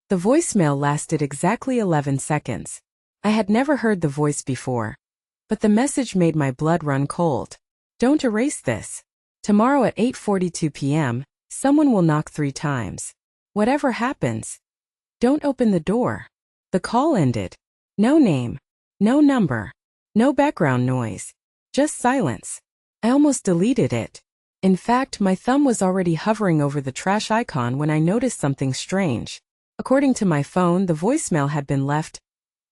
The voicemail lasted exactly 11 seconds. I had never heard the voice before, but the message made my blood run cold. Don't erase this. Tomorrow at 8:42 p.m., someone will knock 3 times. Whatever happens, don't open the door. The call ended. No name, no number, no background noise, just silence. I almost deleted it. In fact, my thumb was already hovering over the trash icon when I noticed something strange. According to my phone, the voicemail had been left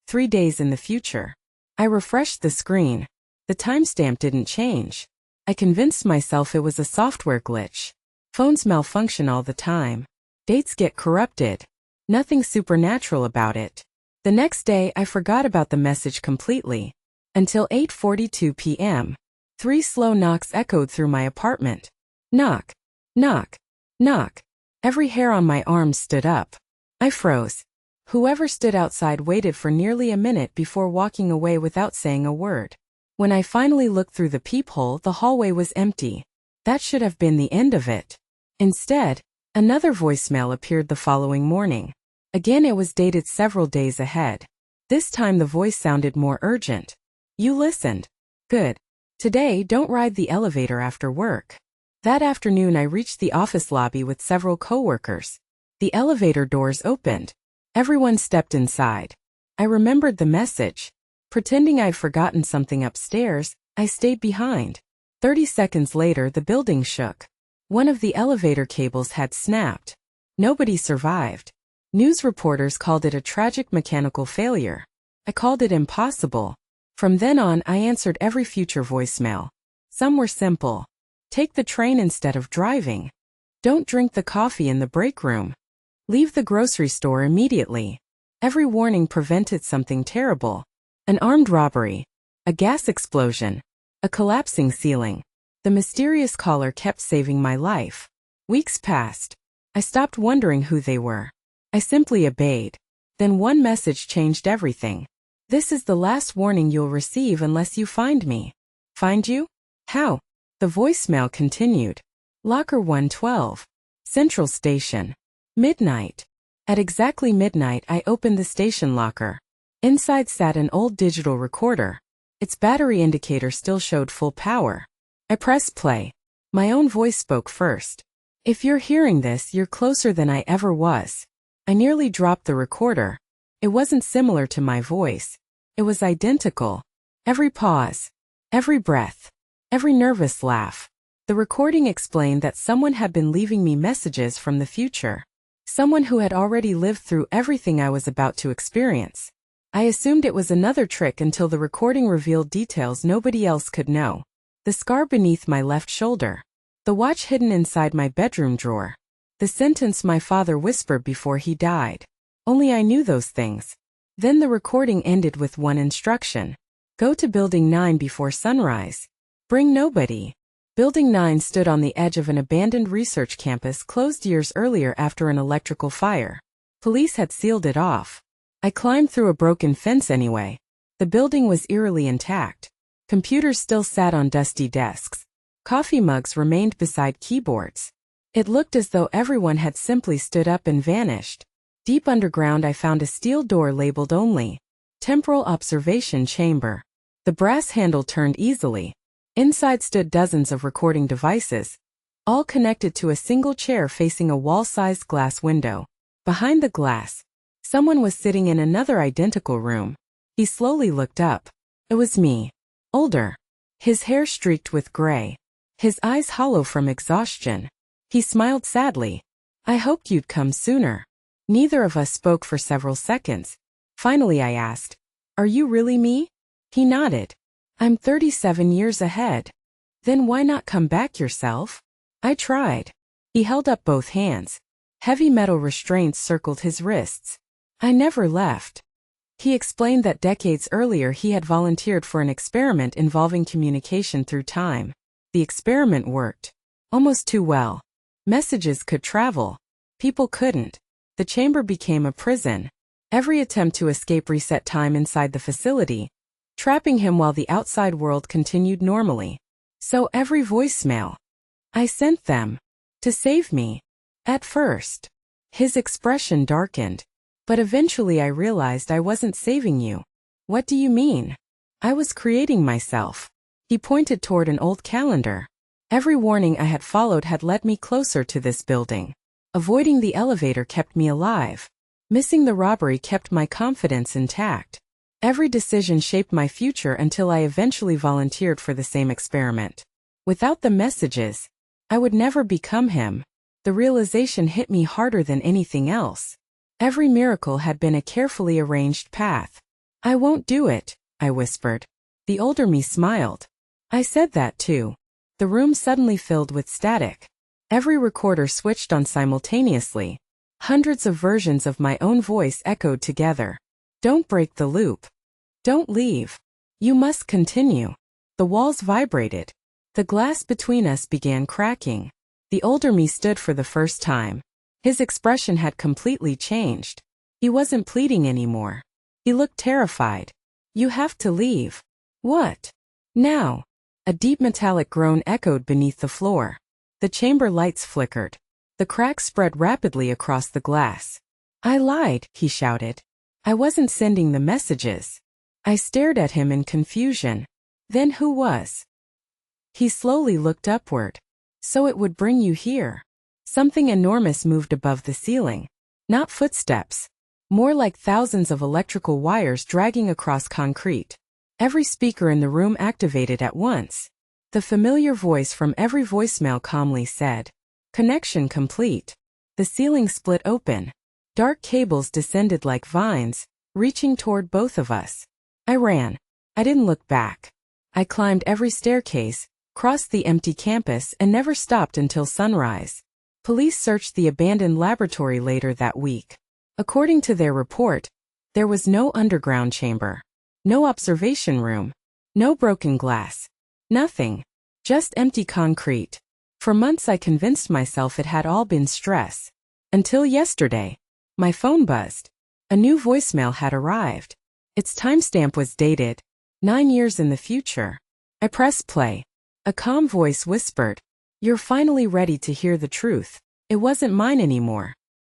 3 days in the future. I refreshed the screen. The timestamp didn't change. I convinced myself it was a software glitch. Phones malfunction all the time. Dates get corrupted. Nothing supernatural about it. The next day, I forgot about the message completely. Until 8:42 p.m., 3 slow knocks echoed through my apartment. Knock, knock, knock. Every hair on my arms stood up. I froze. Whoever stood outside waited for nearly a minute before walking away without saying a word. When I finally looked through the peephole, the hallway was empty. That should have been the end of it. Instead, another voicemail appeared the following morning. Again, it was dated several days ahead. This time the voice sounded more urgent. You listened. Good. Today, don't ride the elevator after work. That afternoon I reached the office lobby with several coworkers. The elevator doors opened. Everyone stepped inside. I remembered the message. Pretending I'd forgotten something upstairs, I stayed behind. 30 seconds later, the building shook. One of the elevator cables had snapped. Nobody survived. News reporters called it a tragic mechanical failure. I called it impossible. From then on, I answered every future voicemail. Some were simple. Take the train instead of driving. Don't drink the coffee in the break room. Leave the grocery store immediately. Every warning prevented something terrible. An armed robbery. A gas explosion. A collapsing ceiling. The mysterious caller kept saving my life. Weeks passed. I stopped wondering who they were. I simply obeyed. Then one message changed everything. This is the last warning you'll receive unless you find me. Find you? How? The voicemail continued. Locker 112. Central Station. Midnight. At exactly midnight, I opened the station locker. Inside sat an old digital recorder. Its battery indicator still showed full power. I pressed play. My own voice spoke first. If you're hearing this, you're closer than I ever was. I nearly dropped the recorder. It wasn't similar to my voice. It was identical. Every pause, every breath, every nervous laugh. The recording explained that someone had been leaving me messages from the future. Someone who had already lived through everything I was about to experience. I assumed it was another trick until the recording revealed details nobody else could know. The scar beneath my left shoulder. The watch hidden inside my bedroom drawer. The sentence my father whispered before he died. Only I knew those things. Then the recording ended with one instruction. Go to Building 9 before sunrise. Bring nobody. Building 9 stood on the edge of an abandoned research campus closed years earlier after an electrical fire. Police had sealed it off. I climbed through a broken fence anyway. The building was eerily intact. Computers still sat on dusty desks. Coffee mugs remained beside keyboards. It looked as though everyone had simply stood up and vanished. Deep underground I found a steel door labeled only. Temporal Observation Chamber. The brass handle turned easily. Inside stood dozens of recording devices, all connected to a single chair facing a wall-sized glass window. Behind the glass, someone was sitting in another identical room. He slowly looked up. It was me. Older. His hair streaked with gray. His eyes hollow from exhaustion. He smiled sadly. I hoped you'd come sooner. Neither of us spoke for several seconds. Finally I asked, are you really me? He nodded. I'm 37 years ahead. Then why not come back yourself? I tried. He held up both hands. Heavy metal restraints circled his wrists. I never left. He explained that decades earlier he had volunteered for an experiment involving communication through time. The experiment worked. Almost too well. Messages could travel. People couldn't. The chamber became a prison. Every attempt to escape reset time inside the facility, trapping him while the outside world continued normally. So every voicemail I sent them to save me. At first, his expression darkened. But eventually I realized I wasn't saving you. What do you mean? I was creating myself. He pointed toward an old calendar. Every warning I had followed had led me closer to this building. Avoiding the elevator kept me alive. Missing the robbery kept my confidence intact. Every decision shaped my future until I eventually volunteered for the same experiment. Without the messages, I would never become him. The realization hit me harder than anything else. Every miracle had been a carefully arranged path. I won't do it, I whispered. The older me smiled. I said that too. The room suddenly filled with static. Every recorder switched on simultaneously. Hundreds of versions of my own voice echoed together. Don't break the loop. Don't leave. You must continue. The walls vibrated. The glass between us began cracking. The older me stood for the first time. His expression had completely changed. He wasn't pleading anymore. He looked terrified. You have to leave. What? Now. A deep metallic groan echoed beneath the floor. The chamber lights flickered. The cracks spread rapidly across the glass. I lied, he shouted. I wasn't sending the messages. I stared at him in confusion. Then who was? He slowly looked upward. So it would bring you here. Something enormous moved above the ceiling. Not footsteps. More like thousands of electrical wires dragging across concrete. Every speaker in the room activated at once. The familiar voice from every voicemail calmly said, "Connection complete." The ceiling split open. Dark cables descended like vines, reaching toward both of us. I ran. I didn't look back. I climbed every staircase, crossed the empty campus, and never stopped until sunrise. Police searched the abandoned laboratory later that week. According to their report, there was no underground chamber, no observation room, no broken glass, nothing, just empty concrete. For months I convinced myself it had all been stress. Until yesterday. My phone buzzed. A new voicemail had arrived. Its timestamp was dated 9 years in the future. I pressed play. A calm voice whispered, "You're finally ready to hear the truth." It wasn't mine anymore.